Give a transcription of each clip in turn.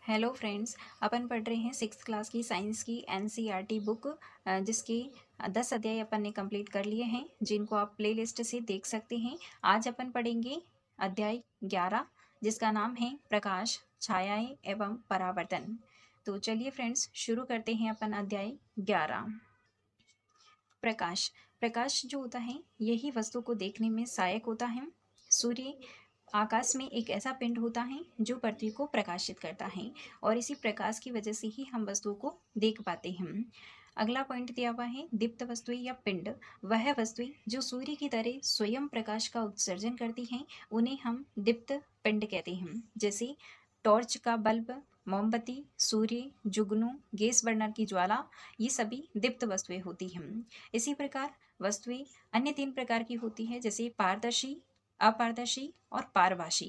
Hello friends. अपन पढ़ रहे हैं सिक्स क्लास की साइंस की एनसीईआरटी बुक, जिसके 10 अध्याय अपन ने कंप्लीट कर लिए हैं, जिनको आप प्लेलिस्ट से देख सकते हैं। आज अपन पढ़ेंगे अध्याय 11, जिसका नाम है प्रकाश, छायाएं एवं परावर्तन। तो चलिए फ्रेंड्स, शुरू करते हैं अपन अध्याय 11। प्रकाश। प्रकाश जो होता है, यही वस्तु को देखने में सहायक होता है। सूर्य आकाश में एक ऐसा पिंड होता है जो पृथ्वी को प्रकाशित करता है, और इसी प्रकाश की वजह से ही हम वस्तुओं को देख पाते हैं। अगला पॉइंट दिया हुआ है, दीप्त वस्तुएं या पिंड। वह वस्तुएं जो सूर्य की तरह स्वयं प्रकाश का उत्सर्जन करती हैं, उन्हें हम दीप्त पिंड कहते हैं। जैसे टॉर्च का बल्ब, मोमबत्ती, सूर्य, जुगनू, गैस बर्नर की ज्वाला, ये सभी दीप्त वस्तुएं होती हैं। इसी प्रकार वस्तुएं अन्य 3 प्रकार की होती है, जैसे पारदर्शी, अपारदर्शी और पारभासी।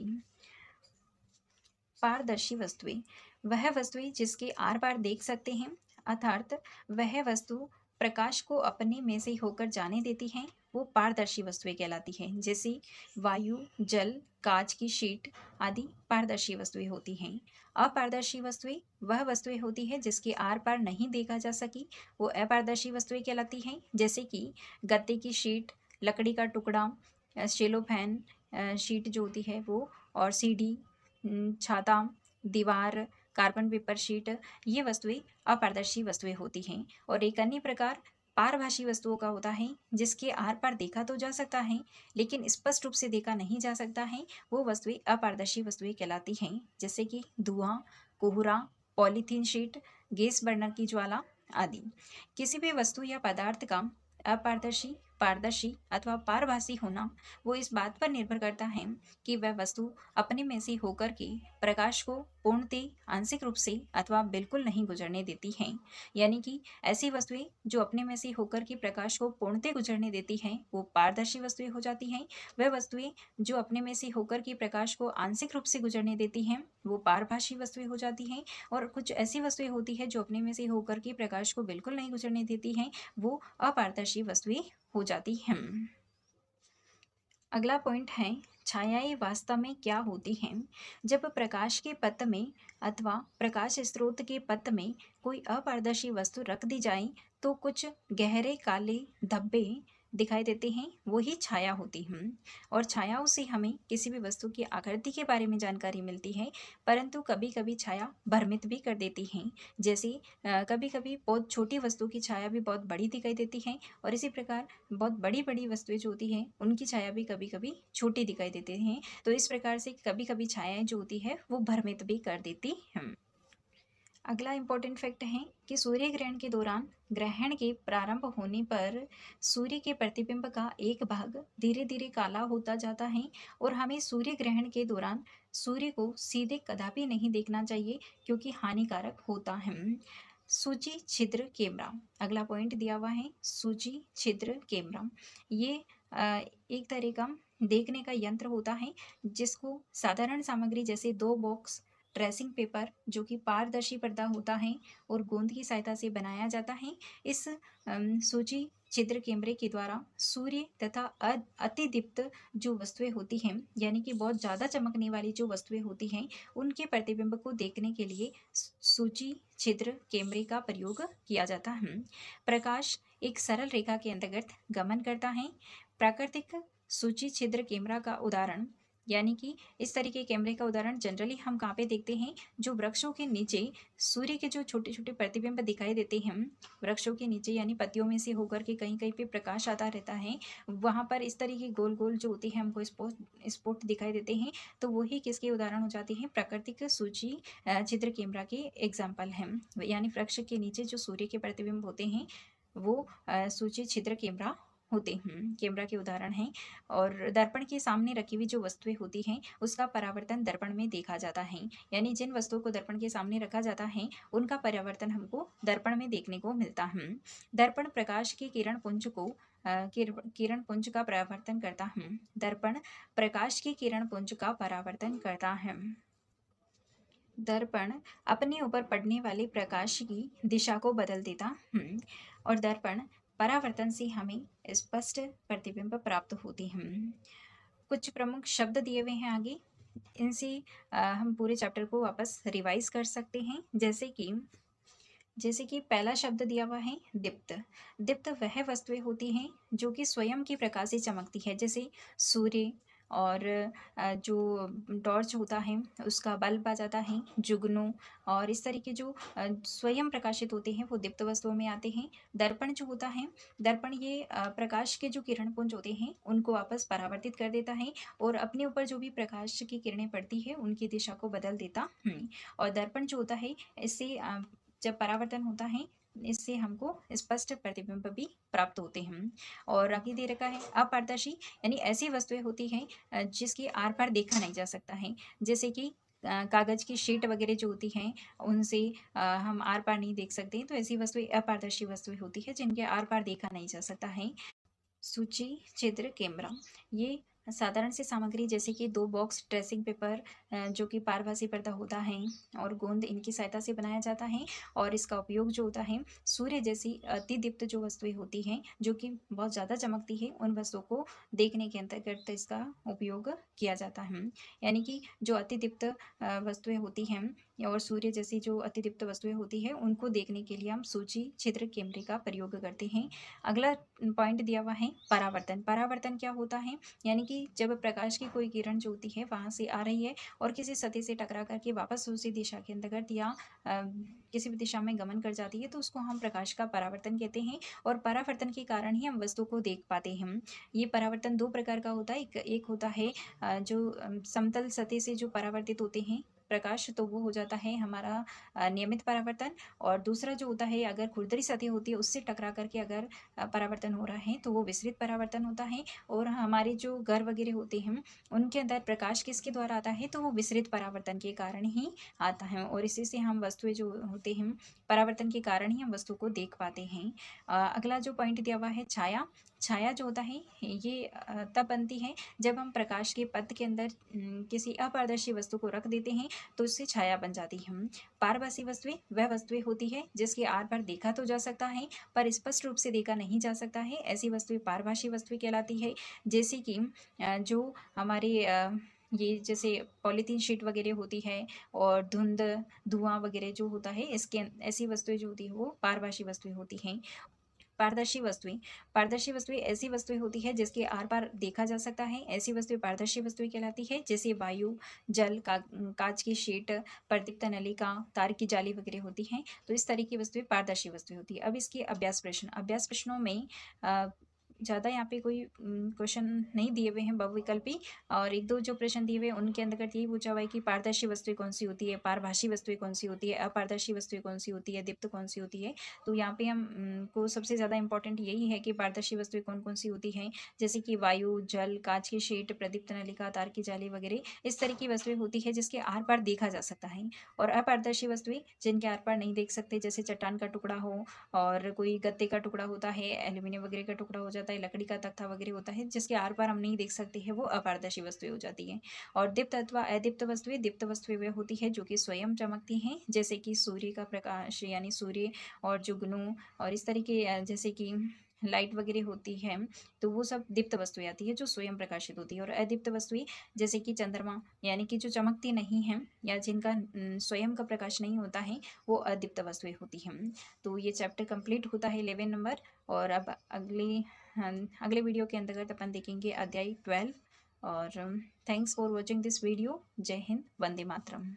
पारदर्शी वस्तुएं वह वस्तुएं जिसके आर पार देख सकते हैं, अर्थात वह वस्तु प्रकाश को अपने में से होकर जाने देती है, वो पारदर्शी वस्तुएं कहलाती हैं। जैसे वायु, जल, कांच की शीट आदि पारदर्शी वस्तुएं होती हैं। अपारदर्शी वस्तुएं वह वस्तुएं होती है जिसके आर पार नहीं देखा जा सकी, वो अपारदर्शी वस्तुएं कहलाती हैं। जैसे कि गत्ते की शीट, लकड़ी का टुकड़ा, सेलोफेन शीट जो होती है वो, और सीडी, छाता, दीवार, कार्बन पेपर शीट, ये वस्तुएं अपारदर्शी वस्तुएं होती हैं। और एक अन्य प्रकार पारभासी वस्तुओं का होता है, जिसके आर पार देखा तो जा सकता है लेकिन स्पष्ट रूप से देखा नहीं जा सकता है, वो वस्तुएं अपारदर्शी वस्तुएं कहलाती हैं। जैसे कि धुआं, कोहरा, पॉलीथीन शीट, गैस बर्नर की ज्वाला आदि। किसी भी वस्तु या पदार्थ का अपारदर्शी, पारदर्शी अथवा पारभासी होना वो इस बात पर निर्भर करता है कि वह वस्तु अपने में से होकर के प्रकाश को पूर्णतः, आंशिक रूप से अथवा बिल्कुल नहीं गुजरने देती हैं। यानी कि ऐसी वस्तुएं जो अपने में से होकर के प्रकाश को पूर्णतः गुजरने देती हैं, वो पारदर्शी वस्तुएं हो जाती हैं। वह वस्तुएं जो अपने में से होकर के प्रकाश को आंशिक रूप से गुजरने देती हैं, वो पारभासी वस्तुएं हो जाती हैं। और कुछ ऐसी वस्तुएं होती हैं जो अपने में से होकर के प्रकाश को बिल्कुल नहीं गुजरने देती हैं, वो अपारदर्शी वस्तुएं हो जाती हैं। अगला पॉइंट है, छायाएं वास्तव में क्या होती हैं। जब प्रकाश के पथ में अथवा प्रकाश स्रोत के पथ में कोई अपारदर्शी वस्तु रख दी जाए तो कुछ गहरे काले धब्बे दिखाई देते हैं, वही छाया होती हैं। और छायाओं से हमें किसी भी वस्तु की आकृति के बारे में जानकारी मिलती है, परंतु कभी कभी छाया भ्रमित भी कर देती हैं। जैसे कभी कभी बहुत छोटी वस्तु की छाया भी बहुत बड़ी दिखाई देती है, और इसी प्रकार बहुत बड़ी बड़ी वस्तुएं जो होती हैं उनकी छाया भी कभी कभी छोटी दिखाई देती हैं। तो इस प्रकार से कभी कभी छायाएं जो होती है वो भ्रमित भी कर देती हैं। अगला इम्पोर्टेंट फैक्ट है कि सूर्य ग्रहण के दौरान ग्रहण के प्रारंभ होने पर सूर्य के प्रतिबिंब का एक भाग धीरे धीरे काला होता जाता है, और हमें सूर्य ग्रहण के दौरान सूर्य को सीधे कदापि नहीं देखना चाहिए, क्योंकि हानिकारक होता है। सूची छिद्र कैमरा। अगला पॉइंट दिया हुआ है, सूची छिद्र कैमरा। ये एक तरह का देखने का यंत्र होता है, जिसको साधारण सामग्री जैसे 2 बॉक्स, ट्रेसिंग पेपर जो कि पारदर्शी पर्दा होता है और गोंद की सहायता से बनाया जाता है। इस सूची छिद्र कैमरे के द्वारा सूर्य तथा अतिदीप्त जो वस्तुएं होती हैं, यानी कि बहुत ज़्यादा चमकने वाली जो वस्तुएं होती हैं, उनके प्रतिबिंब को देखने के लिए सूची छिद्र कैमरे का प्रयोग किया जाता है। प्रकाश एक सरल रेखा के अंतर्गत गमन करता है। प्राकृतिक सूची छिद्र कैमरा का उदाहरण, यानी कि इस तरीके कैमरे का उदाहरण जनरली हम कहाँ पे देखते हैं, जो वृक्षों के नीचे सूर्य के जो छोटे छोटे प्रतिबिंब दिखाई देते हैं, वृक्षों के नीचे यानी पत्तियों में से होकर के कहीं कहीं पे प्रकाश आता रहता है, वहाँ पर इस तरीके गोल गोल जो होती है हमको स्पॉट दिखाई देते हैं। तो वही किसके उदाहरण हो जाते हैं, प्राकृतिक सूची छिद्र कैमरा के एग्जाम्पल हैं। यानी वृक्ष के नीचे जो सूर्य के प्रतिबिंब होते हैं वो सूची छिद्र कैमरा होते हैं, कैमरा के उदाहरण हैं। और दर्पण के सामने रखी हुई जो वस्तुएं होती हैं उसका परावर्तन दर्पण में देखा जाता है। यानी जिन वस्तुओं को दर्पण के सामने रखा जाता है उनका परावर्तन हमको दर्पण में देखने को मिलता है। दर्पण प्रकाश के किरण पुंज को किरण पुंज का परावर्तन करता है। दर्पण प्रकाश के किरण पुंज का परावर्तन करता है। दर्पण अपने ऊपर पड़ने वाले प्रकाश की दिशा को बदल देता है, और दर्पण परावर्तन से हमें स्पष्ट प्रतिबिंब प्राप्त होते हैं। कुछ प्रमुख शब्द दिए हुए हैं आगे, इनसे हम पूरे चैप्टर को वापस रिवाइज कर सकते हैं। जैसे कि पहला शब्द दिया हुआ है दीप्त। दीप्त वह वस्तुएं होती हैं जो कि स्वयं की प्रकाश से चमकती है, जैसे सूर्य और जो टॉर्च होता है उसका बल्ब आ जाता है, जुगनू और इस तरह के जो स्वयं प्रकाशित होते हैं वो दीप्त वस्तुओं में आते हैं। दर्पण जो होता है, दर्पण ये प्रकाश के जो किरण पुंज होते हैं उनको वापस परावर्तित कर देता है और अपने ऊपर जो भी प्रकाश की किरणें पड़ती है उनकी दिशा को बदल देता है। और दर्पण जो होता है इससे जब परावर्तन होता है इससे हमको स्पष्ट प्रतिबिंब भी प्राप्त होते हैं। और आगे दे रखा है अपारदर्शी, यानी ऐसी वस्तुएं होती हैं जिसकी आर पार देखा नहीं जा सकता है, जैसे कि कागज की शीट वगैरह जो होती हैं उनसे हम आर पार नहीं देख सकते, तो ऐसी वस्तुएं अपारदर्शी वस्तुएं होती है जिनके आर पार देखा नहीं जा सकता है। सूची, छिद्र, कैमरा, ये साधारण सी सामग्री जैसे कि दो बॉक्स ड्रेसिंग पेपर जो कि पारभासी पर्दा होता है और गोंद इनकी सहायता से बनाया जाता है। और इसका उपयोग जो होता है सूर्य जैसी अति दीप्त जो वस्तुएं होती हैं जो कि बहुत ज़्यादा चमकती है उन वस्तुओं को देखने के अंतर्गत इसका उपयोग किया जाता है। यानी कि जो अति दीप्त वस्तुएं होती हैं और सूर्य जैसी जो अति दीप्त वस्तुएं होती है उनको देखने के लिए हम सूची, छिद्र, कैमरे का प्रयोग करते हैं। अगला पॉइंट दिया हुआ है परावर्तन। परावर्तन क्या होता है, यानी कि जब प्रकाश की कोई किरण जो होती है वहां से आ रही है और किसी सतह से टकरा करके वापस उसी दिशा के अंतर्गत या किसी भी दिशा में गमन कर जाती है तो उसको हम प्रकाश का परावर्तन कहते हैं। और परावर्तन के कारण ही हम वस्तु को देख पाते हैं। ये परावर्तन दो प्रकार का होता है। एक होता है जो समतल सतह से जो परावर्तित होते हैं प्रकाश, तो वो हो जाता है हमारा नियमित परावर्तन। और दूसरा जो होता है अगर खुरदरी सतह होती है उससे टकरा करके अगर परावर्तन हो रहा है तो वो विसरित परावर्तन होता है। और हमारे जो घर वगैरह होते हैं उनके अंदर प्रकाश किसके द्वारा आता है, तो वो विसरित परावर्तन के कारण ही आता है। और इसी से हम वस्तुएं जो होते हैं परावर्तन के कारण ही हम वस्तु को देख पाते हैं। अगला जो पॉइंट दिया हुआ है छाया। छाया जो होता है ये तब बनती है जब हम प्रकाश के पथ के अंदर किसी अपारदर्शी वस्तु को रख देते हैं तो उससे छाया बन जाती है। पारभासी वस्तुएं वह वस्तुएं होती है जिसके आर पार देखा तो जा सकता है पर स्पष्ट रूप से देखा नहीं जा सकता है, ऐसी वस्तुएं पारभासी वस्तुएं कहलाती है। जैसे कि जो हमारे ये जैसे पॉलीथीन शीट वगैरह होती है और धुंध, धुआं वगैरह जो होता है इसके ऐसी वस्तुएं जो होती है वो पारभासी वस्तुएं होती हैं। पारदर्शी वस्तुएं, पारदर्शी वस्तुएं ऐसी वस्तुएं होती है जिसके आर पार देखा जा सकता है, ऐसी वस्तुएं पारदर्शी वस्तुएं कहलाती है। जैसे वायु, जल, कांच की शीट, प्रदीप्त नलिका, तार की जाली वगैरह होती हैं। तो इस तरह की वस्तुएं पारदर्शी वस्तुएं होती है। अब इसके अभ्यास प्रश्न, अभ्यास प्रश्नों में ज़्यादा यहाँ पे कोई क्वेश्चन नहीं दिए हुए हैं बहुविकल्पी। और एक दो जो प्रश्न दिए हुए हैं उनके अंतर्गत यही पूछा हुआ है कि पारदर्शी वस्तुएं कौन सी होती है, पारभासी वस्तुएं कौन सी होती है, अपारदर्शी वस्तुएं कौन सी होती है, दीप्त कौन सी होती है। तो यहाँ पे हम को सबसे ज़्यादा इंपॉर्टेंट यही है कि पारदर्शी वस्तुएं कौन कौन सी होती हैं, जैसे कि वायु, जल, कांच की शीट, प्रदीप्त नलिका, तार की जाली वगैरह इस तरह की वस्तुएं होती है जिसके आर पार देखा जा सकता है। और अपारदर्शी वस्तुएं जिनके आर पार नहीं देख सकते, जैसे चट्टान का टुकड़ा हो और कोई गत्ते का टुकड़ा होता है, एल्यूमिनियम वगैरह का टुकड़ा हो जाता है, लकड़ी का तख्ता वगैरह होता है जिसके आर पार हम नहीं देख सकते हैं, वो अपारदर्शी वस्तुएं हो जाती है। और दीप्त अथवा अदीप्त वस्तुएं, दीप्त वस्तुएं वे होती है जो कि स्वयं चमकती हैं, जैसे कि सूर्य का प्रकाश यानी सूर्य और जुगनू और इस तरीके जैसे कि लाइट वगैरह होती है तो वो सब दीप्त वस्तुएं आती है जो स्वयं प्रकाशित होती है। और अदीप्त वस्तुएं जैसे कि चंद्रमा, यानी कि जो चमकती नहीं है या जिनका स्वयं का प्रकाश नहीं होता है वो अदीप्त वस्तुएं होती हैं। तो ये चैप्टर कंप्लीट होता है 11 नंबर। और अब अगले वीडियो के अंतर्गत अपन देखेंगे अध्याय 12। और thanks for watching this video. जय हिंद, वंदे मातरम।